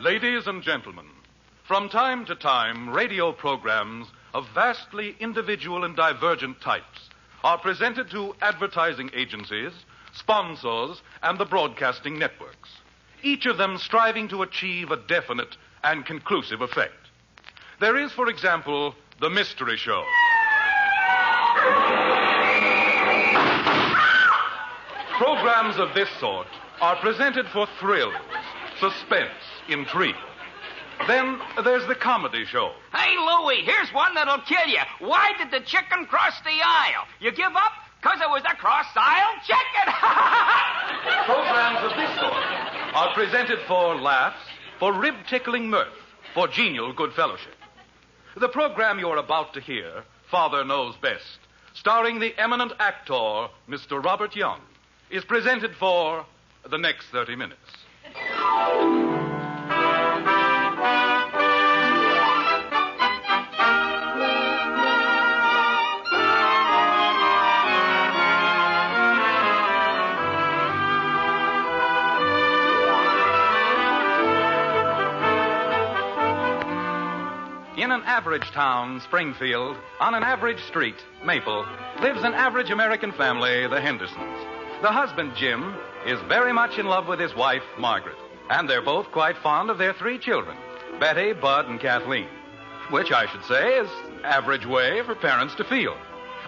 Ladies and gentlemen, from time to time, radio programs of vastly individual and divergent types are presented to advertising agencies, sponsors, and the broadcasting networks, each of them striving to achieve a definite and conclusive effect. There is, for example, the Mystery Show. Programs of this sort are presented for thrills, suspense, intrigue. Then there's the Comedy Show. Hey, Louie, here's one that'll kill you. Why did the chicken cross the aisle? You give up? 'Cause it was a cross-aisle chicken. Programs of this sort are presented for laughs, for rib-tickling mirth, for genial good fellowship. The program you're about to hear, Father Knows Best, starring the eminent actor, Mr. Robert Young, is presented for the next 30 minutes. In an average town, Springfield, on an average street, Maple, lives an average American family, the Hendersons. The husband, Jim, is very much in love with his wife, Margaret, and they're both quite fond of their 3 children, Betty, Bud, and Kathleen, which I should say is average way for parents to feel.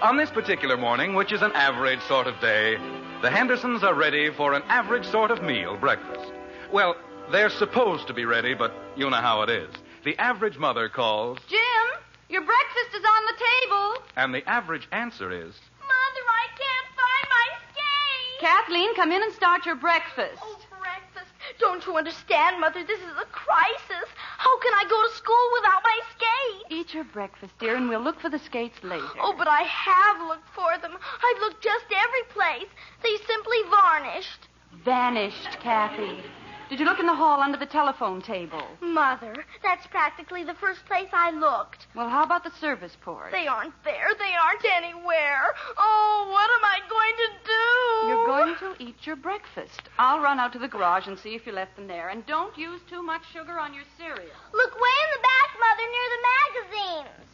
On this particular morning, which is an average sort of day, the Hendersons are ready for an average sort of meal, breakfast. Well, they're supposed to be ready, but you know how it is. The average mother calls, Jim, your breakfast is on the table. and the average answer is, Mother, I can't find my skates. Kathleen, come in and start your breakfast. Oh, breakfast. Don't you understand, Mother? This is a crisis. How can I go to school without my skates? Eat your breakfast, dear, and we'll look for the skates later. Oh, but I have looked for them. I've looked just every place. They simply varnished. Vanished, Kathy. Did you look in the hall under the telephone table? Mother, that's practically the first place I looked. Well, how about the service port? They aren't there. They aren't anywhere. Oh, what am I going to do? You're going to eat your breakfast. I'll run out to the garage and see if you left them there. And don't use too much sugar on your cereal. Look way in the back, Mother, near the magazines.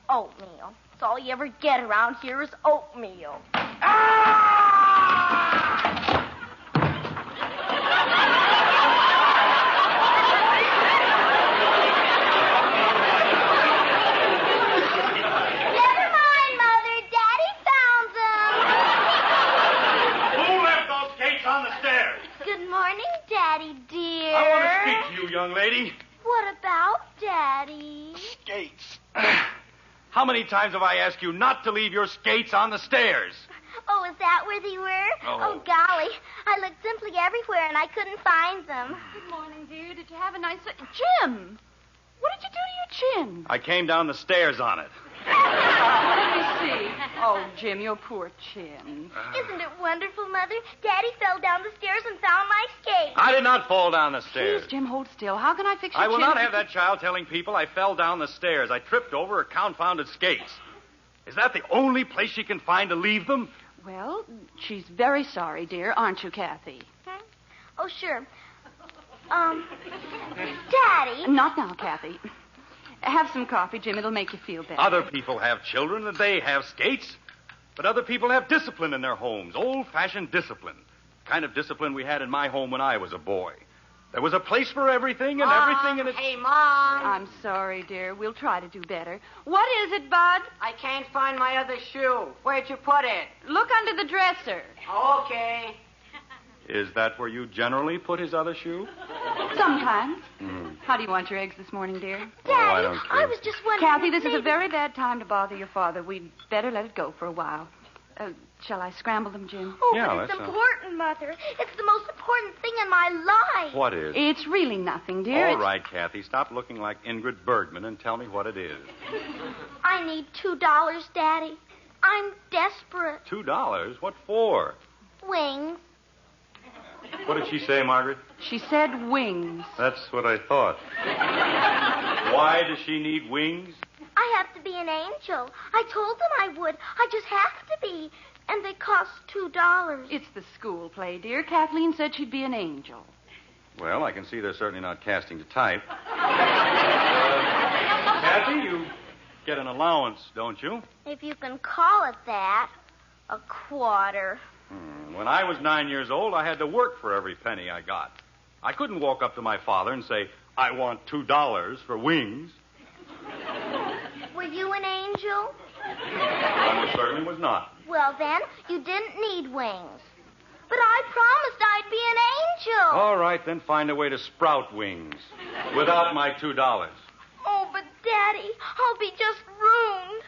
Oatmeal. It's all you ever get around here is oatmeal. Never mind, Mother. Daddy found them. Who left those skates on the stairs? Good morning, Daddy dear. I want to speak to you, young lady. What about, Daddy? Skates. How many times have I asked you not to leave your skates on the stairs? Oh, is that where they were? Oh. Golly. I looked simply everywhere, and I couldn't find them. Good morning, dear. Did you have a nice... Jim! What did you do to your chin? I came down the stairs on it. Let me see. Oh, Jim, your poor chin. Isn't it wonderful, Mother? Daddy fell down the stairs and found my skates. I did not fall down the stairs. Please, Jim, hold still. How can I fix your I will chin? not have that child telling people I fell down the stairs. I tripped over her confounded skates. Is that the only place she can find to leave them? Well, she's very sorry, dear, aren't you, Kathy? Oh, sure. Daddy. Not now, Kathy. Have some coffee, Jim. It'll make you feel better. Other people have children and they have skates. But other people have discipline in their homes, old-fashioned discipline. The kind of discipline we had in my home when I was a boy. There was a place for everything and everything in its... Hey, Mom. I'm sorry, dear. We'll try to do better. What is it, Bud? I can't find my other shoe. Where'd you put it? Look under the dresser. Okay. Is that where you generally put his other shoe? Sometimes. How do you want your eggs this morning, dear? Daddy, I don't care. I was just wondering... Kathy, this is a maybe- very bad time to bother your father. We'd better let it go for a while. Shall I scramble them, Jim? Oh, Yeah, but it's that's all. important, Mother. It's the most important thing in my life. What is? It's really nothing, dear. All right, Kathy, stop looking like Ingrid Bergman and tell me what it is. I need $2, Daddy. I'm desperate. $2? What for? Wings. What did she say, Margaret? She said wings. That's what I thought. Why does she need wings? I have to be an angel. I told them I would. I just have to be. And they cost $2. It's the school play, dear. Kathleen said she'd be an angel. Well, I can see they're certainly not casting to type. Kathy, you get an allowance, don't you? If you can call it that. A quarter. When I was 9 years old, I had to work for every penny I got. I couldn't walk up to my father and say, I want $2 for wings. Were you an angel? I most certainly was not. Well, then, you didn't need wings. But I promised I'd be an angel. All right, then find a way to sprout wings without my $2. Oh, but, Daddy, I'll be just ruined.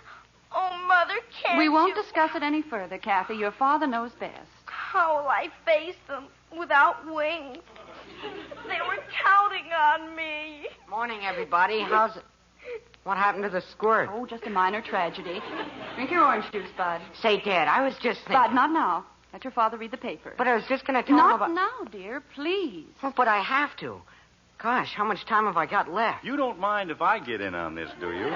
Oh, Mother, can't We won't you... discuss it any further, Kathy. Your father knows best. How will I face them without wings? They were counting on me. Morning, everybody. How's it? What happened to the squirt? Oh, just a minor tragedy. Drink your orange juice, Bud. Say, Dad, I was just thinking... Bud, not now. Let your father read the paper. But I was just going to tell him Not about... now, dear. Please. Oh, but I have to. Gosh, how much time have I got left? You don't mind if I get in on this, do you?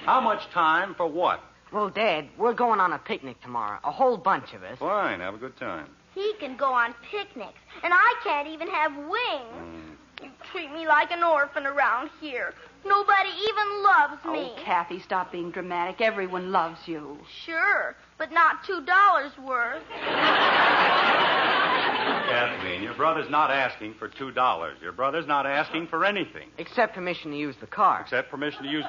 How much time for what? Well, Dad, we're going on a picnic tomorrow. A whole bunch of us. Fine, have a good time. He can go on picnics, and I can't even have wings. You treat me like an orphan around here. Nobody even loves me. Oh, Kathy, stop being dramatic. Everyone loves you. Sure, but not $2 worth. Kathleen, your brother's not asking for $2. Your brother's not asking for anything. Except permission to use the car. Except permission to use...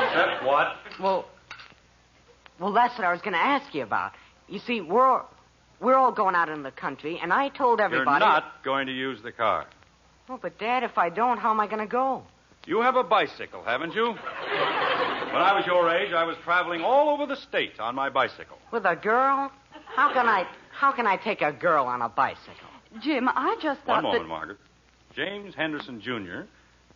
Except what? Well, that's what I was going to ask you about. You see, we're all going out in the country, and I told everybody... You're not going to use the car. Oh, but, Dad, if I don't, how am I going to go? You have a bicycle, haven't you? When I was your age, I was traveling all over the state on my bicycle. With a girl? How can I take a girl on a bicycle? Jim, I just thought One moment, that... Margaret. James Henderson, Jr.,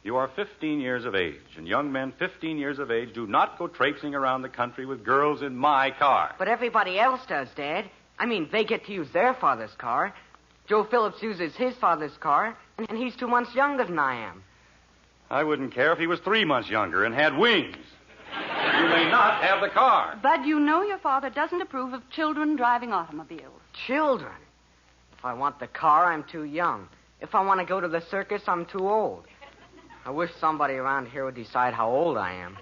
you are 15 years of age, and young men 15 years of age do not go traipsing around the country with girls in my car. But everybody else does, Dad. I mean, they get to use their father's car. Joe Phillips uses his father's car, and he's 2 months younger than I am. I wouldn't care if he was 3 months younger and had wings. You may not have the car. Bud, you know your father doesn't approve of children driving automobiles. Children? If I want the car, I'm too young. If I want to go to the circus, I'm too old. I wish somebody around here would decide how old I am.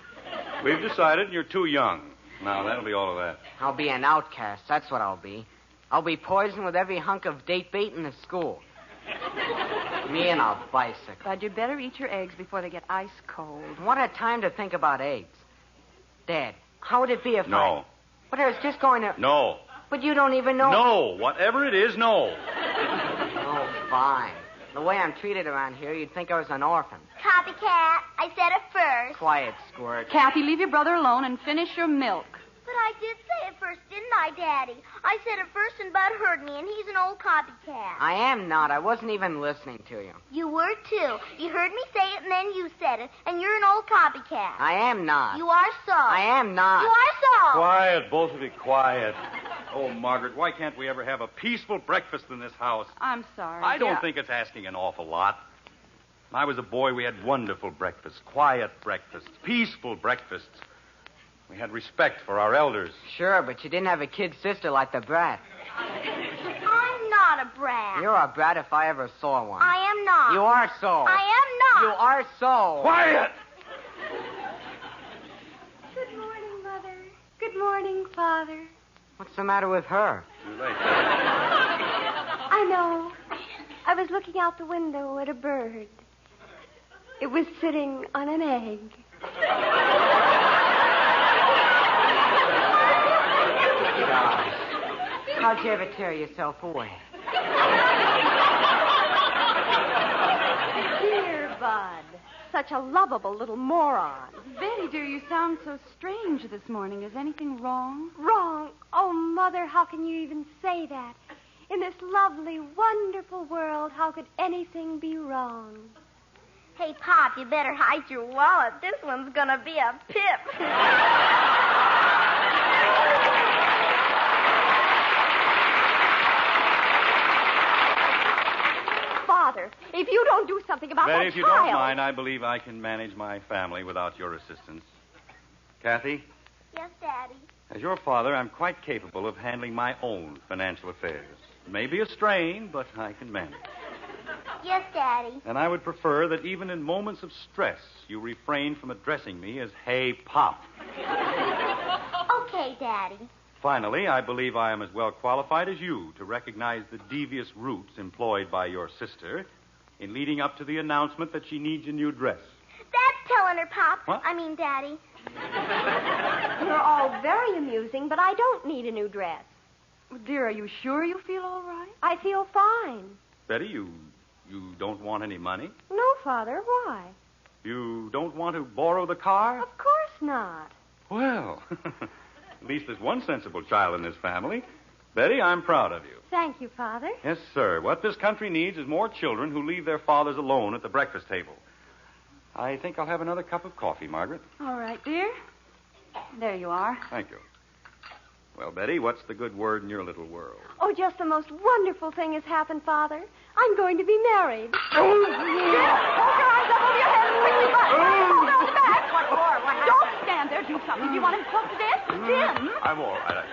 We've decided you're too young. Now, that'll be all of that. I'll be an outcast. That's what I'll be. I'll be poisoned with every hunk of date bait in the school. Me and a bicycle. Bud, you'd better eat your eggs before they get ice cold. What a time to think about eggs. Dad, how would it be if No. But I was just going to... No. But you don't even know... No. Whatever it is, no. Oh, fine. The way I'm treated around here, you'd think I was an orphan. Copycat, I said it first. Quiet, Squirt. Kathy, leave your brother alone and finish your milk. But I did say it first, didn't I, Daddy? I said it first and Bud heard me, and he's an old copycat. I am not. I wasn't even listening to you. You were, too. You heard me say it, and then you said it, and you're an old copycat. I am not. You are so. I am not. You are so. Quiet, both of you, quiet. Oh, Margaret, why can't we ever have a peaceful breakfast in this house? I'm sorry. I don't Yeah. think it's asking an awful lot. When I was a boy, we had wonderful breakfasts, quiet breakfasts, peaceful breakfasts. We had respect for our elders. Sure, but you didn't have a kid sister like the brat. I'm not a brat. You're a brat if I ever saw one. I am not. You are so. I am not. You are so. Quiet! Good morning, Mother. Good morning, Father. What's the matter with her? Too late. I know. I was looking out the window at a bird. It was sitting on an egg. Gosh. How'd you ever tear yourself away? Dear Bud. Such a lovable little moron. Betty, dear, you sound so strange this morning. Is anything wrong? Wrong. Oh, Mother, how can you even say that? In this lovely, wonderful world, how could anything be wrong? Hey, Pop, you better hide your wallet. This one's gonna be a pip. Father, if you don't do something about Betty, that if you child... don't mind, I believe I can manage my family without your assistance. Kathy, Yes, Daddy. as your father, I'm quite capable of handling my own financial affairs. It may be a strain, but I can manage. Yes, Daddy. And I would prefer that even in moments of stress, you refrain from addressing me as Hey Pop. Okay, Daddy. Finally, I believe I am as well qualified as you to recognize the devious routes employed by your sister in leading up to the announcement that she needs a new dress. That's telling her, Pop. What? I mean, Daddy. You're all very amusing, but I don't need a new dress. Dear, are you sure you feel all right? I feel fine. Betty, you don't want any money? No, Father, why? You don't want to borrow the car? Of course not. Well, at least there's one sensible child in this family. Betty, I'm proud of you. Thank you, Father. Yes, sir. What this country needs is more children who leave their fathers alone at the breakfast table. I think I'll have another cup of coffee, Margaret. All right, dear. There you are. Thank you. Well, Betty, what's the good word in your little world? Oh, just the most wonderful thing has happened, Father. I'm going to be married. Hold your eyes up over your head quickly, Bud. Hold on the back. What for? What happened? Don't stand there. Do something. Do you want him close to this? Jim? I'm all right.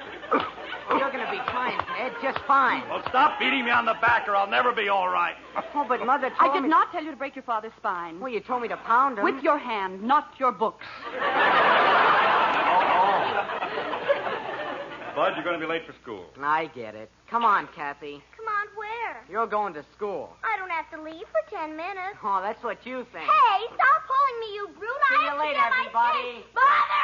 You're going to be fine, Ted. Just fine. Well, stop beating me on the back or I'll never be all right. Oh, but Mother I told did me... not tell you to break your father's spine. Well, you told me to pound him. With your hand, not your books. Bud, you're going to be late for school. I get it. Come on, Kathy. Come on, where? You're going to school. I don't have to leave for 10 minutes. Oh, that's what you think. Hey, stop pulling me, you brute. See I you have to later, get my everybody. skates. Father!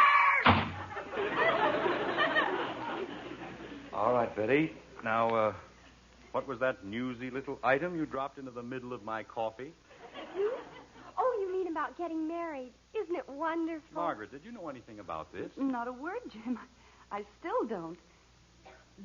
All right, Betty. Now, what was that newsy little item you dropped into the middle of my coffee? Oh, you mean about getting married. Isn't it wonderful? Margaret, did you know anything about this? Not a word, Jim. I still don't.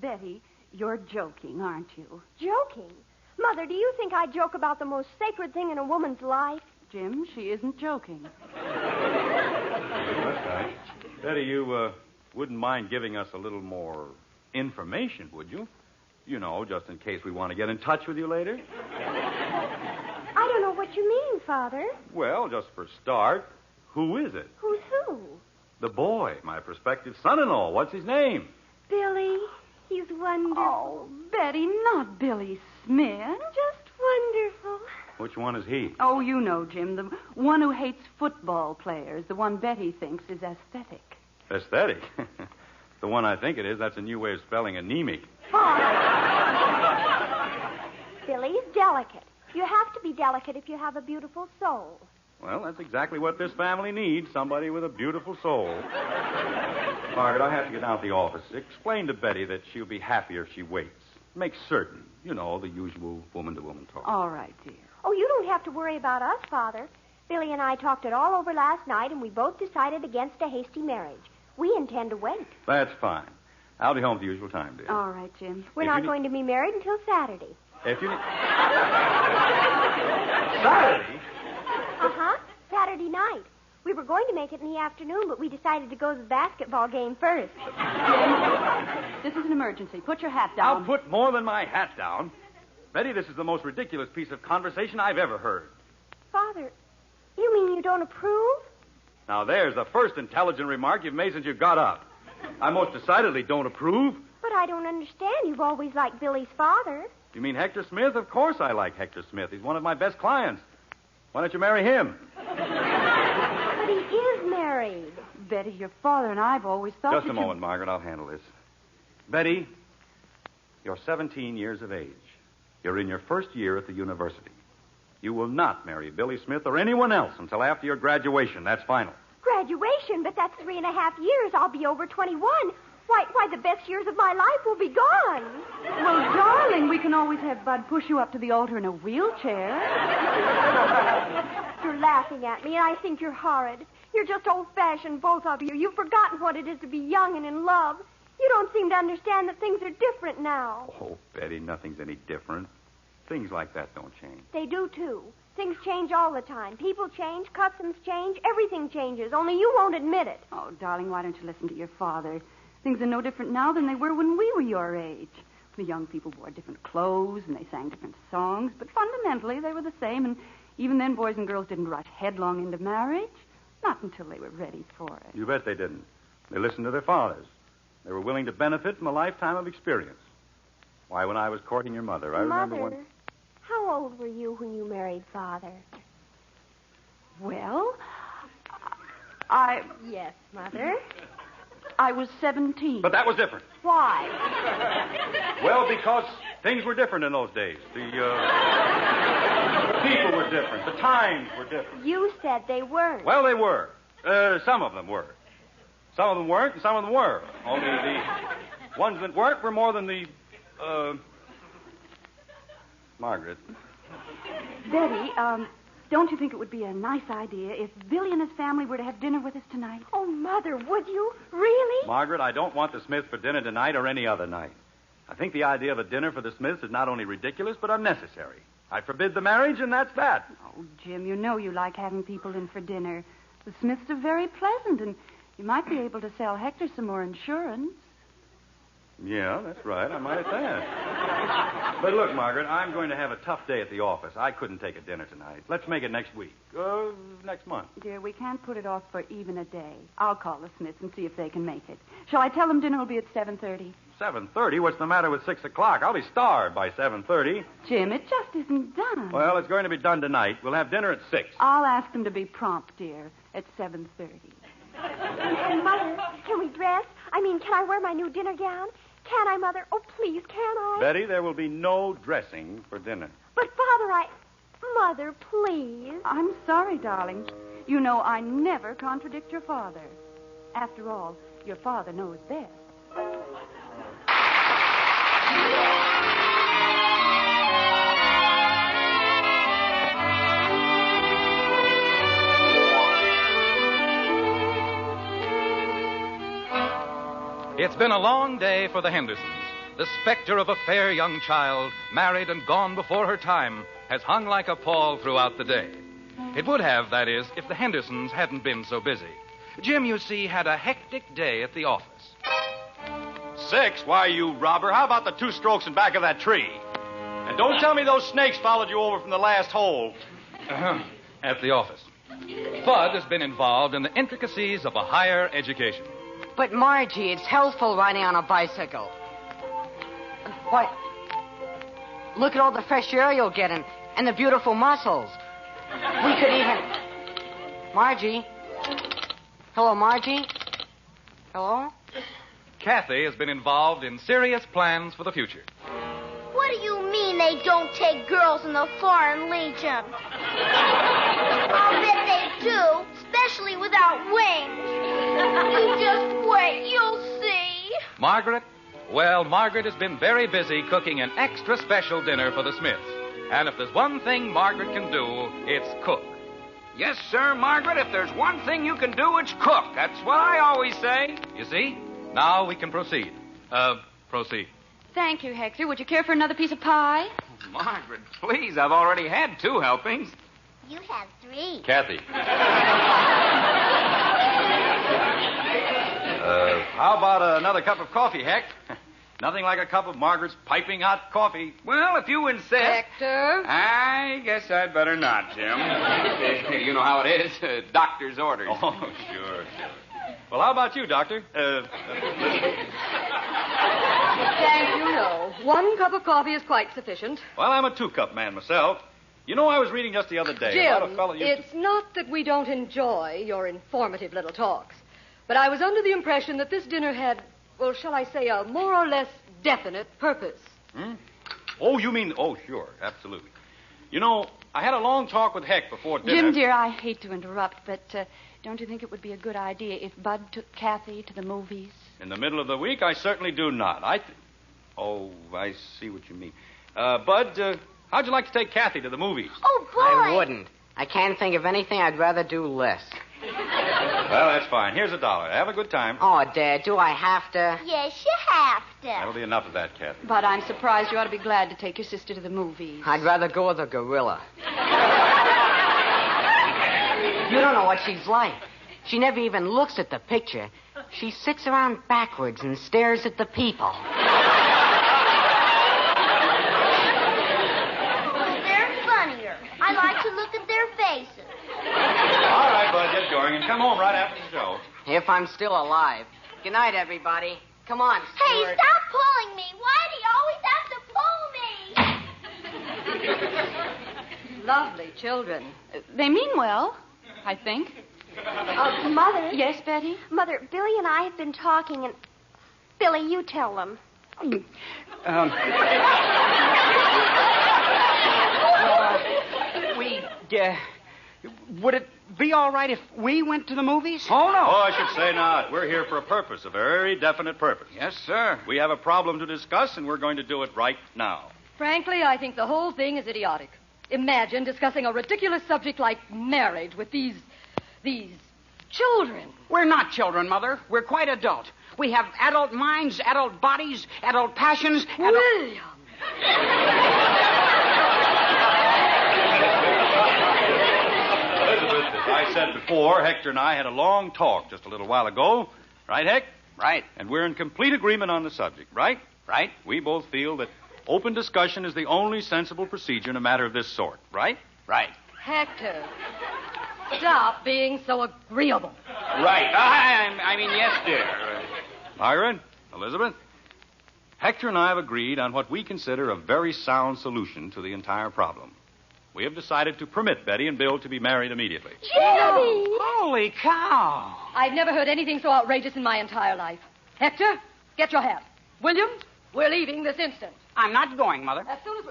Betty, you're joking, aren't you? Joking? Mother, do you think I joke about the most sacred thing in a woman's life? Jim, she isn't joking. That's right. Betty, you wouldn't mind giving us a little more information, would you? You know, just in case we want to get in touch with you later. I don't know what you mean, Father. Well, just for start, who is it? Who's who? The boy, my prospective son-in-law. What's his name? Billy. He's wonderful. Oh, Betty, not Billy Smith. Just wonderful. Which one is he? Oh, you know, Jim, the one who hates football players, the one Betty thinks is aesthetic. Aesthetic. The one I think it is, that's a new way of spelling anemic. Billy's delicate. You have to be delicate if you have a beautiful soul. Well, that's exactly what this family needs, somebody with a beautiful soul. Margaret, I have to get down to the office. Explain to Betty that she'll be happier if she waits. Make certain. You know, the usual woman-to-woman talk. All right, dear. Oh, you don't have to worry about us, Father. Billy and I talked it all over last night, and we both decided against a hasty marriage. We intend to wait. That's fine. I'll be home at the usual time, dear. All right, Jim. We're not going to be married until Saturday. If you... Saturday? Uh-huh. Saturday night. We were going to make it in the afternoon, but we decided to go to the basketball game first. This is an emergency. Put your hat down. I'll put more than my hat down. Betty, this is the most ridiculous piece of conversation I've ever heard. Father, you mean you don't approve? Now, there's the first intelligent remark you've made since you got up. I most decidedly don't approve. But I don't understand. You've always liked Billy's father. You mean Hector Smith? Of course I like Hector Smith. He's one of my best clients. Why don't you marry him? But he is married. Betty, your father and I've always thought Just that a moment, Margaret. I'll handle this. Betty, you're 17 years of age. You're in your first year at the university. You will not marry Billy Smith or anyone else until after your graduation. That's final. Graduation? But that's 3.5 years. I'll be over 21. Why, the best years of my life will be gone. Well, darling, we can always have Bud push you up to the altar in a wheelchair. You're laughing at me, and I think you're horrid. You're just old-fashioned, both of you. You've forgotten what it is to be young and in love. You don't seem to understand that things are different now. Oh, Betty, nothing's any different. Things like that don't change. They do, too. Things change all the time. People change, customs change, everything changes, only you won't admit it. Oh, darling, why don't you listen to your father? Things are no different now than they were when we were your age. The young people wore different clothes and they sang different songs, but fundamentally they were the same, and even then boys and girls didn't rush headlong into marriage. Not until they were ready for it. You bet they didn't. They listened to their fathers. They were willing to benefit from a lifetime of experience. Why, when I was courting your mother, I remember Mother, when... how old were you when you married Father? Well, Yes, Mother. I was 17. But that was different. Why? Well, because things were different in those days. The people were different. The times were different. You said they weren't. Well, they were. Some of them were. Some of them weren't, and some of them were. Only the ones that weren't were more than the, Margaret. Betty, don't you think it would be a nice idea if Billy and his family were to have dinner with us tonight? Oh, Mother, would you? Really? Margaret, I don't want the Smiths for dinner tonight or any other night. I think the idea of a dinner for the Smiths is not only ridiculous, but unnecessary. I forbid the marriage, and that's that. Oh, Jim, you know you like having people in for dinner. The Smiths are very pleasant, and you might be able to sell Hector some more insurance. Yeah, that's right. I might at that. But look, Margaret, I'm going to have a tough day at the office. I couldn't take a dinner tonight. Let's make it next week. Next month. Dear, we can't put it off for even a day. I'll call the Smiths and see if they can make it. Shall I tell them dinner will be at 7:30? 7:30? What's the matter with 6 o'clock? I'll be starved by 7:30. Jim, it just isn't done. Well, it's going to be done tonight. We'll have dinner at 6. I'll ask them to be prompt, dear, at 7:30. And Mother, can we dress? Can I wear my new dinner gown? Can I, Mother? Oh, please, can I? Betty, there will be no dressing for dinner. But, Father, Mother, please. I'm sorry, darling. You know I never contradict your father. After all, your father knows best. It's been a long day for the Hendersons. The specter of a fair young child, married and gone before her time, has hung like a pall throughout the day. It would have, that is, if the Hendersons hadn't been so busy. Jim, you see, had a hectic day at the office. 6? Why, you robber. How about the 2 strokes in back of that tree? And don't tell me those snakes followed you over from the last hole. At the office. Bud has been involved in the intricacies of a higher education. But, Margie, it's healthful riding on a bicycle. What? Look at all the fresh air you'll get and the beautiful muscles. We could even... Margie? Hello, Margie? Hello? Kathy has been involved in serious plans for the future. What do you mean they don't take girls in the Foreign Legion? I'll bet they do, especially without wings. You just wait, you'll see. Margaret? Well, Margaret has been very busy cooking an extra special dinner for the Smiths. And if there's one thing Margaret can do, it's cook. Yes, sir, Margaret, if there's one thing you can do, it's cook. That's what I always say. You see? Now we can proceed. Proceed. Thank you, Hector. Would you care for another piece of pie? Oh, Margaret, please, I've already had 2 helpings. You have 3. Kathy. How about another cup of coffee, Heck? Nothing like a cup of Margaret's piping hot coffee. Well, if you insist... Hector? I guess I'd better not, Jim. You know how it is. Doctor's orders. Oh, sure. Well, how about you, Doctor? Thank you, no. 1 cup of coffee is quite sufficient. Well, I'm a 2-cup man myself. You know, I was reading just the other day about Jim, a fellow used it's not that we don't enjoy your informative little talks, but I was under the impression that this dinner had, well, shall I say, a more or less definite purpose. Oh, you mean... Oh, sure, absolutely. You know, I had a long talk with Heck before dinner. Jim, dear, I hate to interrupt, but don't you think it would be a good idea if Bud took Kathy to the movies? In the middle of the week, I certainly do not. Oh, I see what you mean. Bud, how'd you like to take Kathy to the movies? Oh, boy. I wouldn't. I can't think of anything I'd rather do less. Well, that's fine. Here's $1. Have a good time. Oh, Dad, do I have to? Yes, you have to. That'll be enough of that, Kathy. But I'm surprised. You ought to be glad to take your sister to the movies. I'd rather go with a gorilla. You don't know what she's like. She never even looks at the picture. She sits around backwards and stares at the people. They're funnier. I like to look at their faces. All right, Bud, get going and come home right after the show. If I'm still alive. Good night, everybody. Come on, Hey, Stuart. stop pulling me. Why do you always have to Lovely children. They mean well, I think. Mother. Yes, Betty? Mother, Billy and I have been talking, and... Billy, you tell them. Would it be all right if we went to the movies? Oh, no. Oh, I should say not. We're here for a purpose, a very definite purpose. Yes, sir. We have a problem to discuss, and we're going to do it right now. Frankly, I think the whole thing is idiotic. Imagine discussing a ridiculous subject like marriage with these children. We're not children, Mother. We're quite adult. We have adult minds, adult bodies, adult passions. William! Elizabeth, as I said before, Hector and I had a long talk just a little while ago. Right, Heck? Right. And we're in complete agreement on the subject, right? Right. We both feel that open discussion is the only sensible procedure in a matter of this sort, right? Right. Hector, stop being so agreeable. Right. I mean, yes, dear. Myron, Elizabeth, Hector and I have agreed on what we consider a very sound solution to the entire problem. We have decided to permit Betty and Bill to be married immediately. Jimmy! Holy cow. I've never heard anything so outrageous in my entire life. Hector, get your hat. William, we're leaving this instant. I'm not going, Mother. As soon as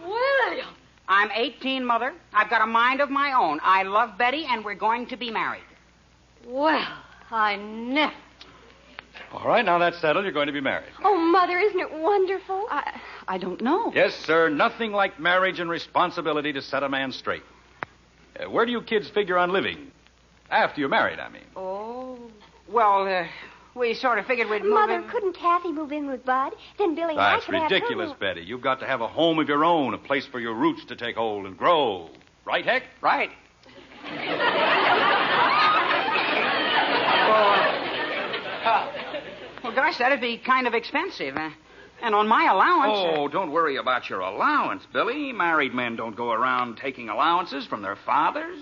William! I'm 18, Mother. I've got a mind of my own. I love Betty, and we're going to be married. Well, I never... All right, now that's settled. You're going to be married. Oh, Mother, isn't it wonderful? I don't know. Yes, sir. Nothing like marriage and responsibility to set a man straight. Where do you kids figure on living? After you're married, I mean. Oh. Well, we sort of figured we'd move Mother, in. couldn't Kathy move in with Bud? Then Billy and I That's could have ridiculous, her... Betty. You've got to have a home of your own, a place for your roots to take hold and grow. Right, Heck? Right. Well, gosh, that'd be kind of expensive. And on my allowance... Oh, don't worry about your allowance, Billy. Married men don't go around taking allowances from their fathers.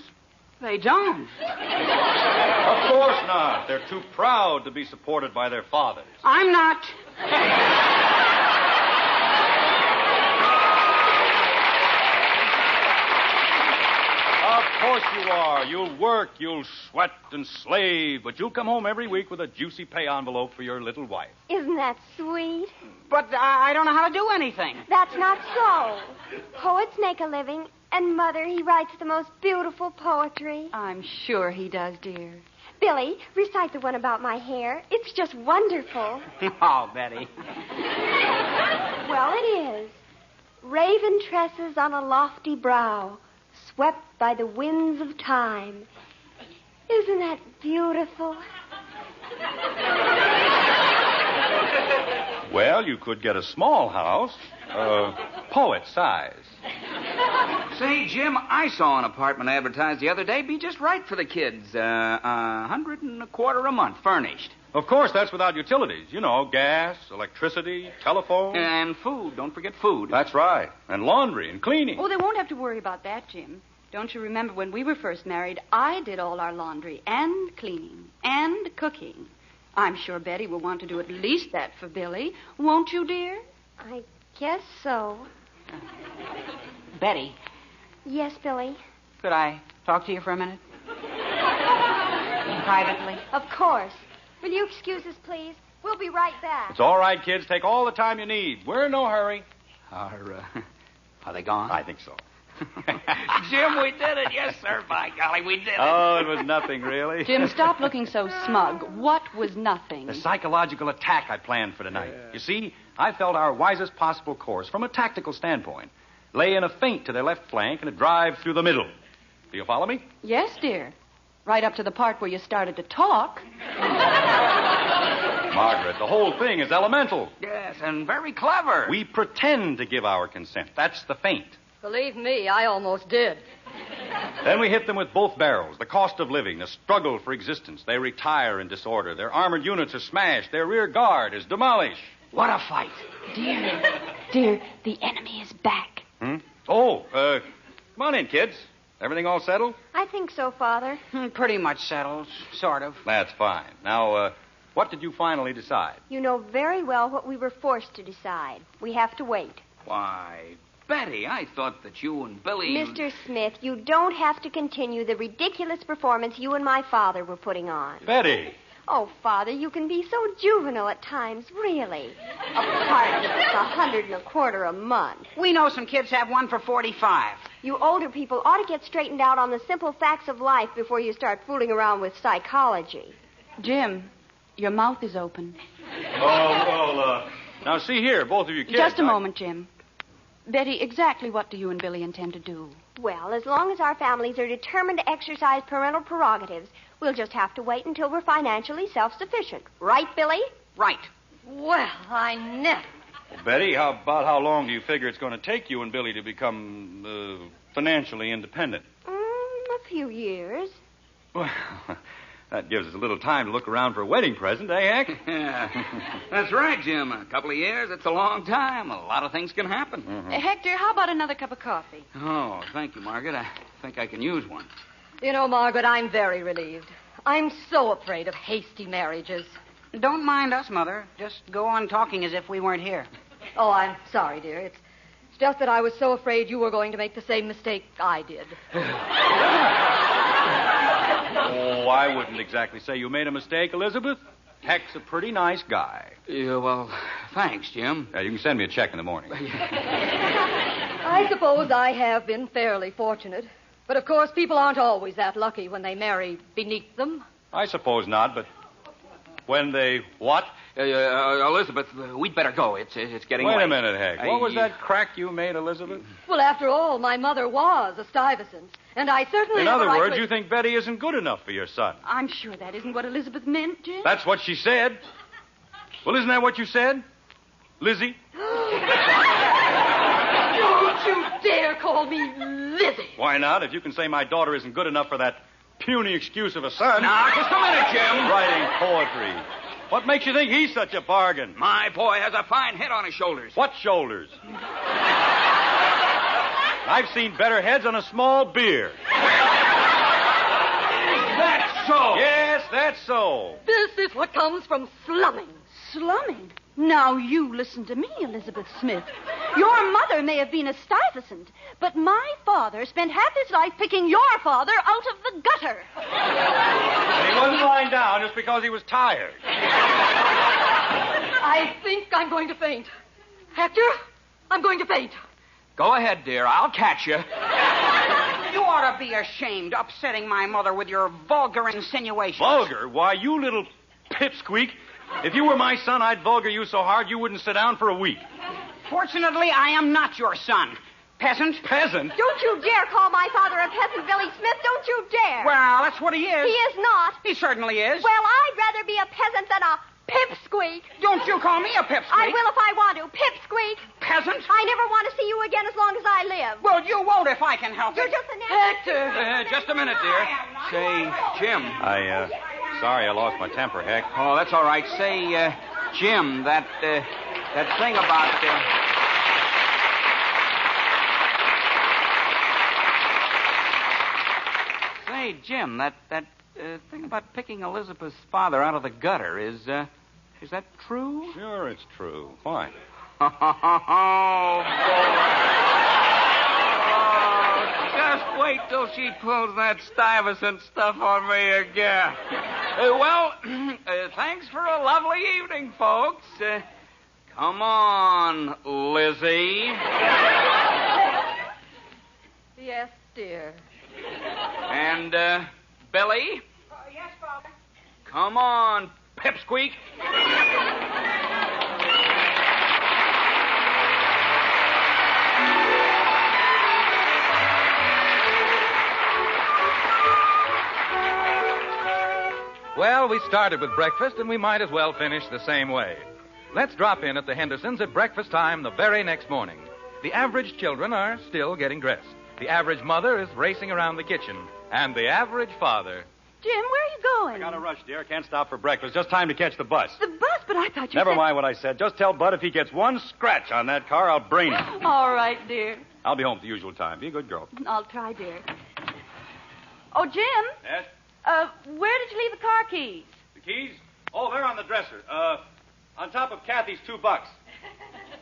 They don't. Of course not. They're too proud to be supported by their fathers. I'm not. Of course you are. You'll work, you'll sweat and slave, but you'll come home every week with a juicy pay envelope for your little wife. Isn't that sweet? But I don't know how to do anything. That's not so. Poets make a living, and Mother, he writes the most beautiful poetry. I'm sure he does, dear. Billy, recite the one about my hair. It's just wonderful. Oh, Betty. Well, it is. Raven tresses on a lofty brow, swept by the winds of time. Isn't that beautiful? Well, you could get a small house, poet size. Say, Jim, I saw an apartment advertised the other day. Be just right for the kids. $125 a month, furnished. Of course, that's without utilities. You know, gas, electricity, telephone. And food. Don't forget food. That's right. And laundry and cleaning. Oh, they won't have to worry about that, Jim. Don't you remember when we were first married, I did all our laundry and cleaning and cooking. I'm sure Betty will want to do at least that for Billy. Won't you, dear? I guess so. Betty, Yes, Billy. could I talk to you for a minute? Privately? Of course. Will you excuse us, please? We'll be right back. It's all right, kids. Take all the time you need. We're in no hurry. Are they gone? I think so. Jim, we did it. Yes, sir. By golly, we did it. Oh, it was nothing, really. Jim, stop looking so smug. What was nothing? The psychological attack I planned for tonight. You see, I felt our wisest possible course, from a tactical standpoint, lay in a feint to their left flank and a drive through the middle. Do you follow me? Yes, dear. Right up to the part where you started to talk. Margaret, the whole thing is elemental. Yes, and very clever. We pretend to give our consent. That's the feint. Believe me, I almost did. Then we hit them with both barrels. The cost of living, the struggle for existence. They retire in disorder. Their armored units are smashed. Their rear guard is demolished. What a fight. Dear, the enemy is back. Oh, come on in, kids. Everything all settled? I think so, Father. Pretty much settled, sort of. That's fine. Now, what did you finally decide? You know very well what we were forced to decide. We have to wait. Why, Betty, I thought that you and Billy... Mr. Smith, you don't have to continue the ridiculous performance you and my father were putting on. Betty. Oh, Father, you can be so juvenile at times, really. Apart, it's $125 a month. We know some kids have one for 45. You older people ought to get straightened out on the simple facts of life before you start fooling around with psychology. Jim, your mouth is open. Now, see here, both of you kids. Just a moment, Jim. Betty, exactly what do you and Billy intend to do? Well, as long as our families are determined to exercise parental prerogatives, we'll just have to wait until we're financially self-sufficient. Right, Billy? Right. Well, I never. Well, Betty, how long do you figure it's going to take you and Billy to become financially independent? A few years. Well, that gives us a little time to look around for a wedding present, eh, Hank? Yeah. That's right, Jim. A couple of years, it's a long time. A lot of things can happen. Mm-hmm. Hector, how about another cup of coffee? Oh, thank you, Margaret. I think I can use one. You know, Margaret, I'm very relieved. I'm so afraid of hasty marriages. Don't mind us, Mother. Just go on talking as if we weren't here. Oh, I'm sorry, dear. It's just that I was so afraid you were going to make the same mistake I did. Oh, I wouldn't exactly say you made a mistake, Elizabeth. Heck's a pretty nice guy. Yeah, well, thanks, Jim. You can send me a check in the morning. I suppose I have been fairly fortunate. But, of course, people aren't always that lucky when they marry beneath them. I suppose not, but when they what? Elizabeth, we'd better go. It's getting late. Wait a minute, Heck. What was that crack you made, Elizabeth? Well, after all, my mother was a Stuyvesant, and I certainly In have a other right words, to... you think Betty isn't good enough for your son. I'm sure that isn't what Elizabeth meant, Jim. That's what she said. Well, isn't that what you said, Lizzie? Don't you dare call me Lizzie. Why not? If you can say my daughter isn't good enough for that puny excuse of a son. Now, just a minute, Jim. Writing poetry. What makes you think he's such a bargain? My boy has a fine head on his shoulders. What shoulders? I've seen better heads on a small beer. That's so. Yes, that's so. This is what comes from slumming. Slumming? Now, you listen to me, Elizabeth Smith. Your mother may have been a Stuyvesant, but my father spent half his life picking your father out of the gutter. And he wasn't lying down just because he was tired. I think I'm going to faint. Hector, I'm going to faint. Go ahead, dear. I'll catch you. You ought to be ashamed, upsetting my mother with your vulgar insinuations. Vulgar? Why, you little pipsqueak. If you were my son, I'd vulgar you so hard you wouldn't sit down for a week. Fortunately, I am not your son. Peasant. Peasant? Don't you dare call my father a peasant, Billy Smith. Don't you dare. Well, that's what he is. He is not. He certainly is. Well, I'd rather be a peasant than a pipsqueak. Don't you call me a pipsqueak. I will if I want to. Pipsqueak. Peasant. I never want to see you again as long as I live. Well, you won't if I can help You're it. just an Hector. Just a minute, dear. Say, Jim. Sorry I lost my temper, Heck. Oh, that's all right. Say, Jim, that thing about... Say, Jim, that thing about picking Elizabeth's father out of the gutter, is that true? Sure, it's true. Why? Oh, just wait till she pulls that Stuyvesant stuff on me again. Thanks for a lovely evening, folks. Come on, Lizzie. Yes, dear. And, Billy? Yes, Father. Come on, Pipsqueak. Well, we started with breakfast, and we might as well finish the same way. Let's drop in at the Hendersons at breakfast time the very next morning. The average children are still getting dressed. The average mother is racing around the kitchen. And the average father... Jim, where are you going? I got to rush, dear. Can't stop for breakfast. Just time to catch the bus. The bus? But I thought you Never said... mind what I said. Just tell Bud if he gets one scratch on that car, I'll brain him. All right, dear. I'll be home at the usual time. Be a good girl. I'll try, dear. Oh, Jim. Yes? Where did you leave the car keys? The keys? Oh, they're on the dresser. On top of Kathy's $2.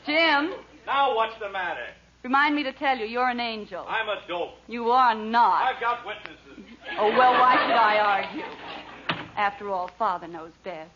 Jim. Now what's the matter? Remind me to tell you, you're an angel. I'm a dope. You are not. I've got witnesses. Oh, well, why should I argue? After all, Father knows best.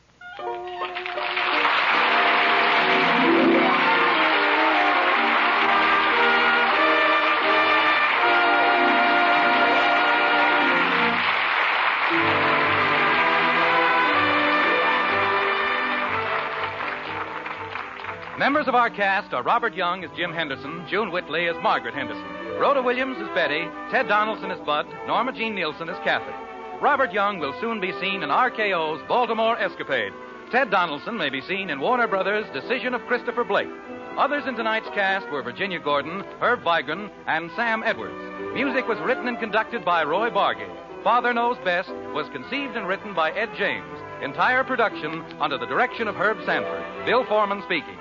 Members of our cast are Robert Young as Jim Henderson, June Whitley as Margaret Henderson, Rhoda Williams as Betty, Ted Donaldson as Bud, Norma Jean Nielsen as Kathy. Robert Young will soon be seen in RKO's Baltimore Escapade. Ted Donaldson may be seen in Warner Brothers' Decision of Christopher Blake. Others in tonight's cast were Virginia Gordon, Herb Vigran, and Sam Edwards. Music was written and conducted by Roy Bargay. Father Knows Best was conceived and written by Ed James. Entire production under the direction of Herb Sanford. Bill Foreman speaking.